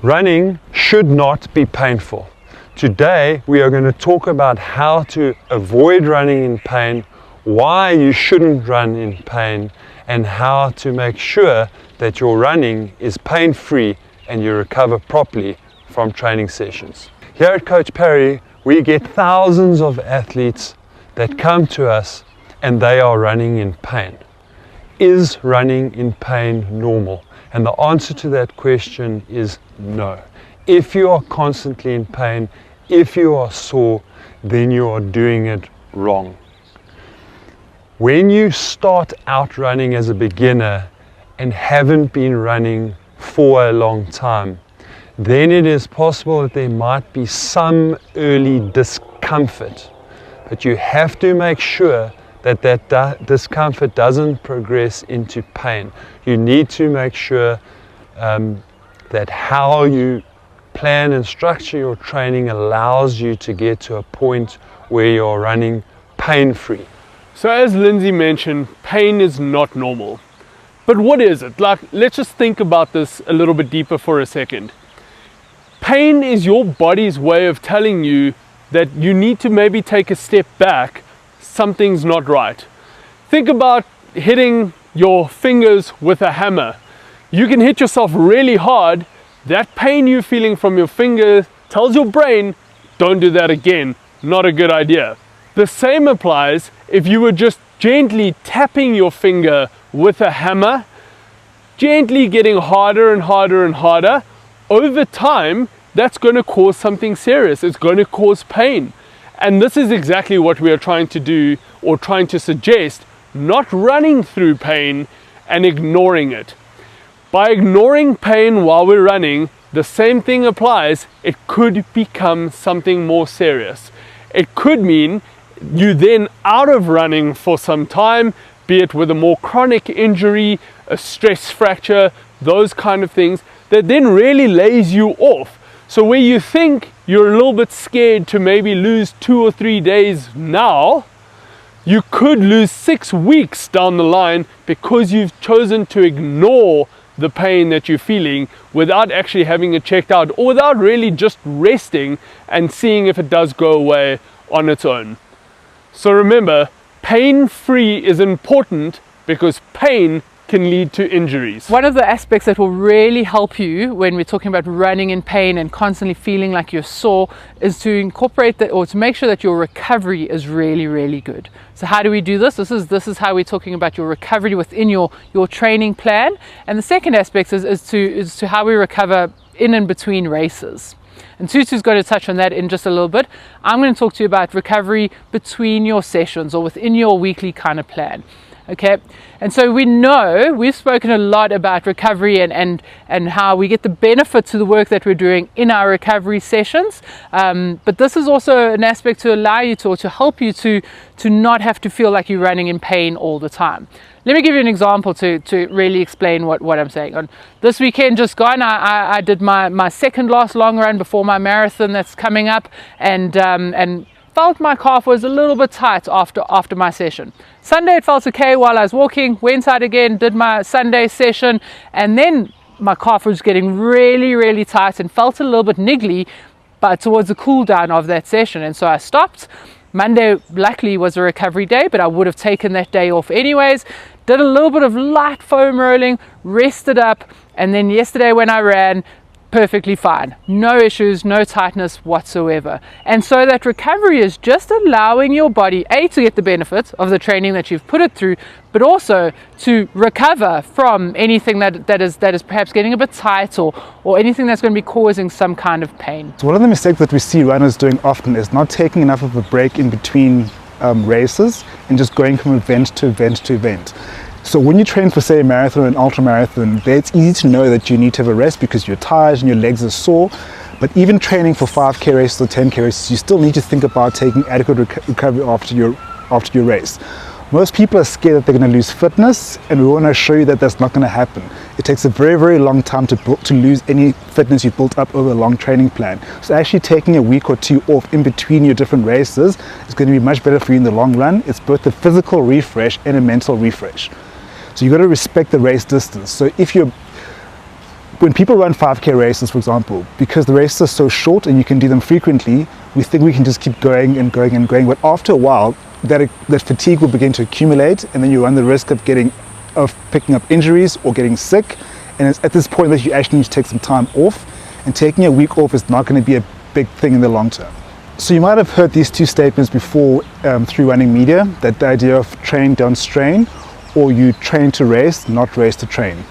Running should not be painful. Today we are going to talk about how to avoid running in pain, why you shouldn't run in pain, and how to make sure that your running is pain-free and you recover properly from training sessions. Here at Coach Parry, we get thousands of athletes that come to us and they are running in pain. Is running in pain normal? And the answer to that question is no. If you are constantly in pain, if you are sore, then you are doing it wrong. When you start out running as a beginner and haven't been running for a long time, then it is possible that there might be some early discomfort. But you have to make sure that discomfort doesn't progress into pain. You need to make sure that how you plan and structure your training allows you to get to a point where you're running pain-free. So as Lindsay mentioned, pain is not normal. But what is it? Let's just think about this a little bit deeper for a second. Pain is your body's way of telling you that you need to maybe take a step back. Something's not right. Think about hitting your fingers with a hammer. You can hit yourself really hard. That pain you're feeling from your finger tells your brain, don't do that again. Not a good idea. The same applies if you were just gently tapping your finger with a hammer, gently getting harder and harder and harder. Over time, that's going to cause something serious. It's going to cause pain. And this is exactly what we are trying to do, or trying to suggest, not running through pain and ignoring it. By ignoring pain while we're running, the same thing applies. It could become something more serious. It could mean you then out of running for some time, be it with a more chronic injury, a stress fracture, those kind of things, that then really lays you off. So where you think you're a little bit scared to maybe lose 2 or 3 days now, you could lose 6 weeks down the line because you've chosen to ignore the pain that you're feeling without actually having it checked out, or without really just resting and seeing if it does go away on its own. So remember, pain-free is important because pain can lead to injuries. One of the aspects that will really help you when we're talking about running in pain and constantly feeling like you're sore is to incorporate that, or to make sure that your recovery is really, really good. So how do we do this? This is how we're talking about your recovery within your training plan. And the second aspect is to how we recover in and between races. And Tutu's going to touch on that in just a little bit. I'm going to talk to you about recovery between your sessions or within your weekly kind of plan. Okay, and so we know we've spoken a lot about recovery and how we get the benefit to the work that we're doing in our recovery sessions, but this is also an aspect to allow you to, or to help you to not have to feel like you're running in pain all the time. Let me give you an example to really explain what I'm saying. On this weekend just gone, I did my second last long run before my marathon that's coming up, and felt my calf was a little bit tight after my session. Sunday it felt okay while I was walking, went out again, did my Sunday session, and then my calf was getting really, really tight and felt a little bit niggly, but towards the cool down of that session. And so I stopped. Monday luckily was a recovery day, but I would have taken that day off anyways. Did a little bit of light foam rolling, rested up, and then yesterday when I ran, perfectly fine. No issues, no tightness whatsoever. And so that recovery is just allowing your body, A, to get the benefits of the training that you've put it through, but also to recover from anything that is perhaps getting a bit tight, or anything that's going to be causing some kind of pain. So one of the mistakes that we see runners doing often is not taking enough of a break in between races and just going from event to event to event. So when you train for, say, a marathon or an ultra marathon, it's easy to know that you need to have a rest because you're tired and your legs are sore. But even training for 5K races or 10K races, you still need to think about taking adequate recovery after your race. Most people are scared that they're going to lose fitness, and we want to show you that that's not going to happen. It takes a very, very long time to lose any fitness you've built up over a long training plan. So actually taking a week or two off in between your different races is going to be much better for you in the long run. It's both a physical refresh and a mental refresh. So you've got to respect the race distance. So if you're when people run 5K races, for example, because the races are so short and you can do them frequently, we think we can just keep going and going and going. But after a while, that fatigue will begin to accumulate, and then you run the risk of picking up injuries or getting sick. And it's at this point that you actually need to take some time off, and taking a week off is not going to be a big thing in the long term. So you might have heard these two statements before through running media, that the idea of train, don't strain, or you train to race, not race to train.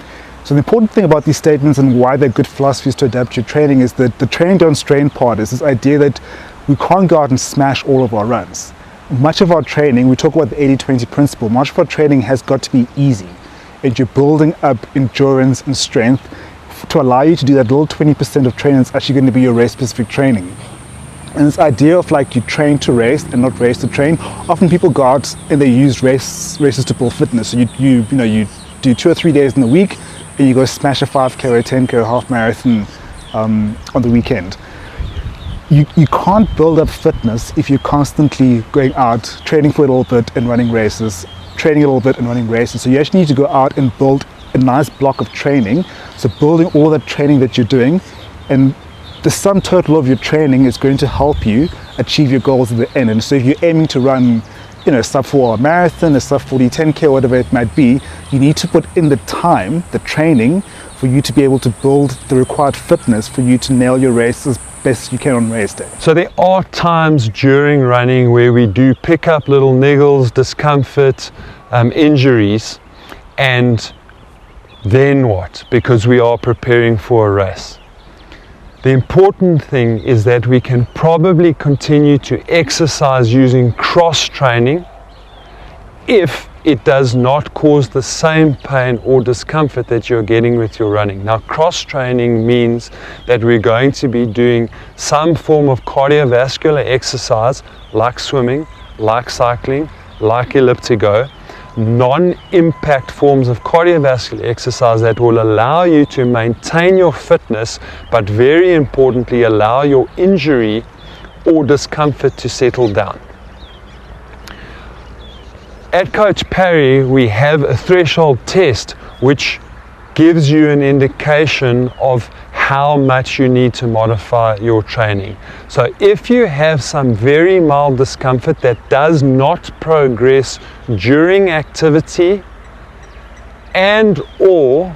So the important thing about these statements and why they're good philosophies to adapt to your training is that the train, don't strain part is this idea that we can't go out and smash all of our runs. Much of our training, we talk about the 80-20 principle, much of our training has got to be easy. And you're building up endurance and strength to allow you to do that little 20% of training that's actually going to be your race-specific training. And this idea of like you train to race and not race to train, often people go out and they use races to build fitness. So you do 2 or 3 days in the week and you go smash a 5K or a 10K or half marathon on the weekend. You can't build up fitness if you're constantly going out, training for a little bit and running races, training a little bit and running races. So you actually need to go out and build a nice block of training. So building all that training that you're doing, and the sum total of your training is going to help you achieve your goals at the end. And so if you're aiming to run, a sub 4 hour marathon, a sub 40 10K, whatever it might be, you need to put in the time, the training, for you to be able to build the required fitness for you to nail your race as best as you can on race day. So there are times during running where we do pick up little niggles, discomfort, injuries, and then what? Because we are preparing for a race. The important thing is that we can probably continue to exercise using cross training if it does not cause the same pain or discomfort that you're getting with your running. Now, cross training means that we're going to be doing some form of cardiovascular exercise like swimming, like cycling, like elliptigo, non-impact forms of cardiovascular exercise that will allow you to maintain your fitness, but very importantly allow your injury or discomfort to settle down. At Coach Parry, we have a threshold test which gives you an indication of how much you need to modify your training. So if you have some very mild discomfort that does not progress during activity and or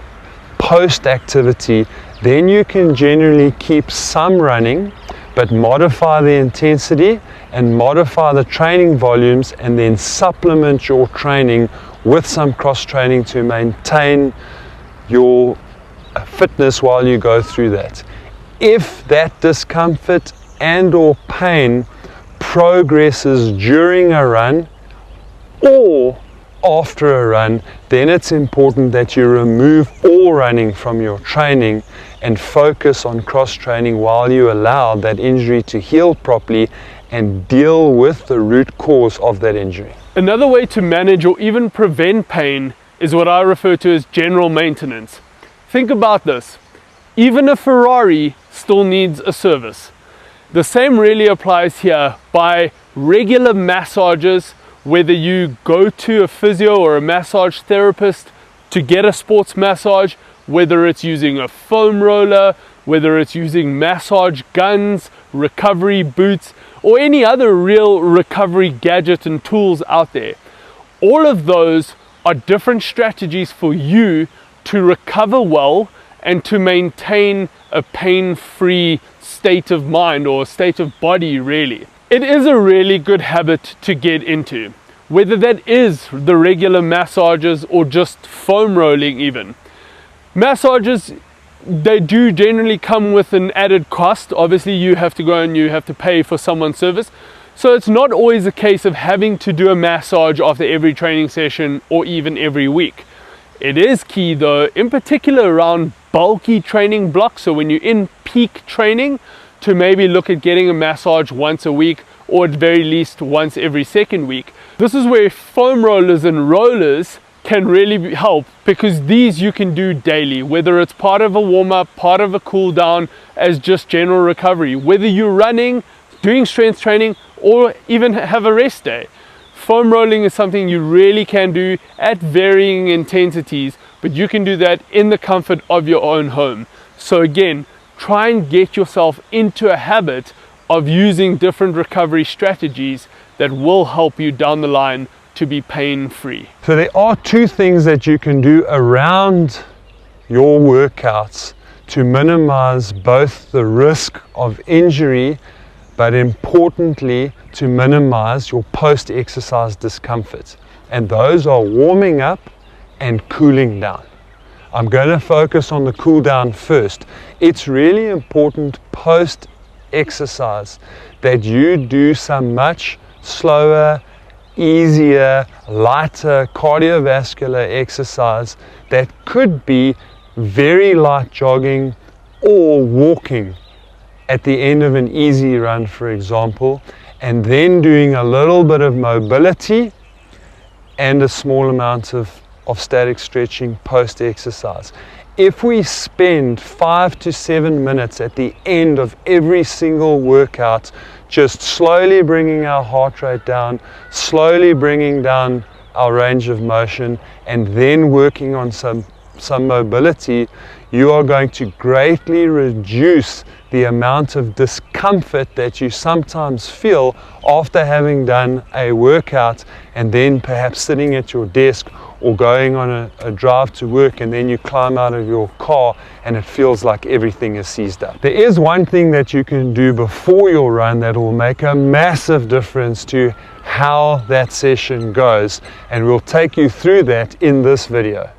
post activity, then you can generally keep some running, but modify the intensity and modify the training volumes, and then supplement your training with some cross training to maintain your fitness while you go through that. If that discomfort and or pain progresses during a run or after a run, then it's important that you remove all running from your training and focus on cross training while you allow that injury to heal properly and deal with the root cause of that injury. Another way to manage or even prevent pain is what I refer to as general maintenance. Think about this. Even a Ferrari still needs a service. The same really applies here by regular massages, whether you go to a physio or a massage therapist to get a sports massage, whether it's using a foam roller, whether it's using massage guns, recovery boots, or any other real recovery gadget and tools out there. All of those are different strategies for you to recover well and to maintain a pain-free state of mind or state of body, really. It is a really good habit to get into, whether that is the regular massages or just foam rolling even. Massages, they do generally come with an added cost. Obviously you have to go and you have to pay for someone's service. So it's not always a case of having to do a massage after every training session or even every week. It is key though, in particular around bulky training blocks. So when you're in peak training, to maybe look at getting a massage once a week or at very least once every second week. This is where foam rollers and rollers can really help, because these you can do daily, whether it's part of a warm-up, part of a cool down, as just general recovery, whether you're running, doing strength training, or even have a rest day. Foam rolling is something you really can do at varying intensities, but you can do that in the comfort of your own home. So again, try and get yourself into a habit of using different recovery strategies that will help you down the line to be pain-free. So there are two things that you can do around your workouts to minimize both the risk of injury, but importantly to minimize your post-exercise discomfort. And those are warming up and cooling down. I'm going to focus on the cool down first. It's really important post-exercise that you do some much slower, easier, lighter cardiovascular exercise that could be very light jogging or walking at the end of an easy run, for example, and then doing a little bit of mobility and a small amount of static stretching post-exercise. If we spend 5 to 7 minutes at the end of every single workout just slowly bringing our heart rate down, slowly bringing down our range of motion, and then working on some mobility, you are going to greatly reduce the amount of discomfort that you sometimes feel after having done a workout and then perhaps sitting at your desk or going on a drive to work, and then you climb out of your car and it feels like everything is seized up. There is one thing that you can do before your run that will make a massive difference to how that session goes, and we'll take you through that in this video.